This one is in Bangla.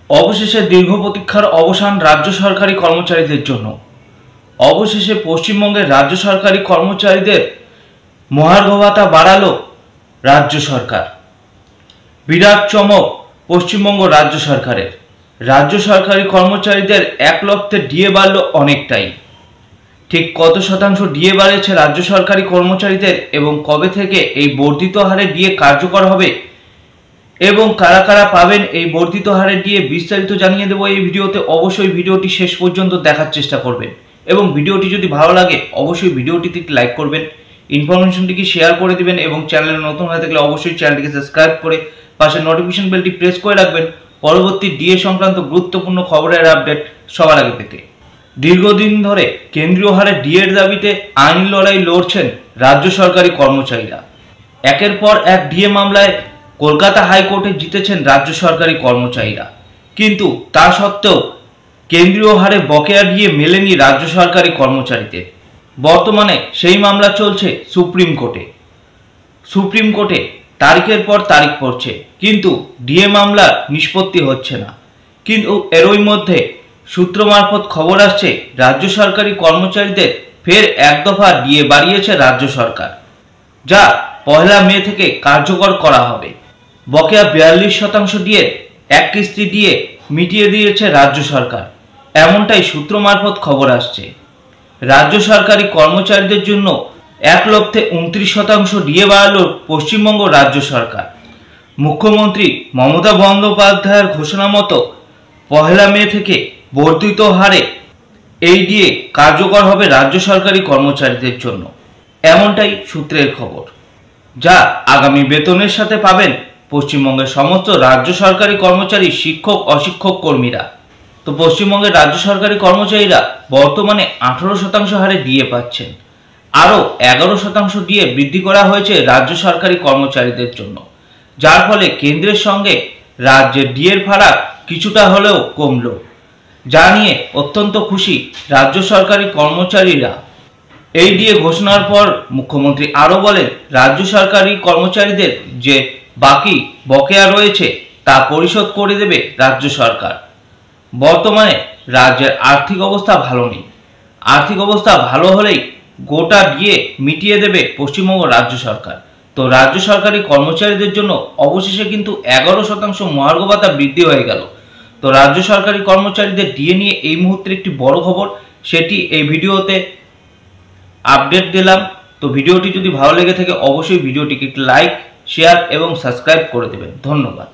অবশেষে দীর্ঘ প্রতীক্ষার অবসান রাজ্য সরকারি কর্মচারীদের জন্য। অবশেষে পশ্চিমবঙ্গের রাজ্য সরকারি কর্মচারীদের মহার্ঘ ভাতা বাড়ালো রাজ্য সরকার। বিরাট চমক পশ্চিমবঙ্গ রাজ্য সরকারের। রাজ্য সরকারি কর্মচারীদের এক লপ্তে ডিএ বাড়ল অনেকটাই। ঠিক কত শতাংশ ডিএ বাড়িয়েছে রাজ্য সরকারি কর্মচারীদের এবং কবে থেকে এই বর্ধিত হারে ডিএ কার্যকর হবে এবং কারা কারা পাবেন এই বর্ধিত হারে ডিএ বিস্তারিত জানিয়ে দেবো এই ভিডিওতে। অবশ্যই ভিডিওটি শেষ পর্যন্ত দেখার চেষ্টা করবেন এবং ভিডিওটি যদি ভালো লাগে অবশ্যই ভিডিওটিতে একটি লাইক করবেন, ইনফরমেশনটিকে শেয়ার করে দিবেন এবং চ্যানেলে নতুন হয়ে থাকলে অবশ্যই চ্যানেলটিকে সাবস্ক্রাইব করে পাশে নোটিফিকেশন বেলটি প্রেস করে রাখবেন পরবর্তী ডিএ সংক্রান্ত গুরুত্বপূর্ণ খবরের আপডেট সবার আগে পেতে। দীর্ঘদিন ধরে কেন্দ্রীয় হারে ডিএর দাবিতে আইনি লড়াই লড়ছেন রাজ্য সরকারি কর্মচারীরা। একের পর এক ডিএ মামলায় কলকাতা হাইকোর্টে জিতেছেন রাজ্য সরকারি কর্মচারীরা, কিন্তু তা সত্ত্বেও কেন্দ্রীয় হারে বকেয়া ডিএ মেলেনি রাজ্য সরকারি কর্মচারীদের। বর্তমানে সেই মামলা চলছে সুপ্রিম কোর্টে। সুপ্রিম কোর্টে তারিখের পর তারিখ পড়ছে, কিন্তু ডিএ মামলার নিষ্পত্তি হচ্ছে না। কিন্তু এরই মধ্যে সূত্র মারফত খবর আসছে রাজ্য সরকারি কর্মচারীদের ফের এক দফা ডিএ বাড়িয়েছে রাজ্য সরকার, যা 1 মে থেকে কার্যকর করা হবে। বকেয়া 42% ডিএ এক কিস্তি দিয়ে মিটিয়ে দিয়েছে রাজ্য সরকার, এমনটাই সূত্র মারফত খবর আসছে। রাজ্য সরকারি কর্মচারীদের জন্য 1 লক্ষে 29% ডিএ বাড়ালো পশ্চিমবঙ্গ রাজ্য সরকার। মুখ্যমন্ত্রী মমতা বন্দ্যোপাধ্যায়ের ঘোষণা মতো 1 মে থেকে বর্ধিত হারে এই ডিএ কার্যকর হবে রাজ্য সরকারি কর্মচারীদের জন্য, এমনটাই সূত্রের খবর, যা আগামী বেতনের সাথে পাবেন পশ্চিমবঙ্গের সমস্ত রাজ্য সরকারি কর্মচারী, শিক্ষক, অশিক্ষক কর্মীরা। তো পশ্চিমবঙ্গের রাজ্য সরকারি কর্মচারীরা বর্তমানে 18% হারে ডিএ পাচ্ছেন। আরও 11% ডিএ বৃদ্ধি করা হয়েছে রাজ্য সরকারি কর্মচারীদের জন্য, যার ফলে কেন্দ্রের সঙ্গে রাজ্যের ডিএর ফারাক কিছুটা হলেও কমল, যা নিয়ে অত্যন্ত খুশি রাজ্য সরকারি কর্মচারীরা। এই ডিএ ঘোষণার পর মুখ্যমন্ত্রী আরও বলেন, রাজ্য সরকারি কর্মচারীদের যে বাকি বকেয়া রয়েছে তা পরিশোধ করে দেবে রাজ্য সরকার। বর্তমানে রাজ্যের আর্থিক অবস্থা ভালো নেই। আর্থিক অবস্থা ভালো হলেই গোটা ডিএ মিটিয়ে দেবে পশ্চিমবঙ্গ রাজ্য সরকার। তো রাজ্য সরকারি কর্মচারীদের জন্য অবশেষে কিন্তু 11% মহার্ঘ ভাতা বৃদ্ধি হয়ে গেল। তো রাজ্য সরকারি কর্মচারীদের ডিএ নিয়ে এই মুহূর্তে একটি বড় খবর, সেটি এই ভিডিওতে আপডেট দিলাম। তো ভিডিওটি যদি ভালো লেগে থাকে অবশ্যই ভিডিওটিকে একটি লাইক, শেয়ার এবং সাবস্ক্রাইব করে দেবেন। ধন্যবাদ।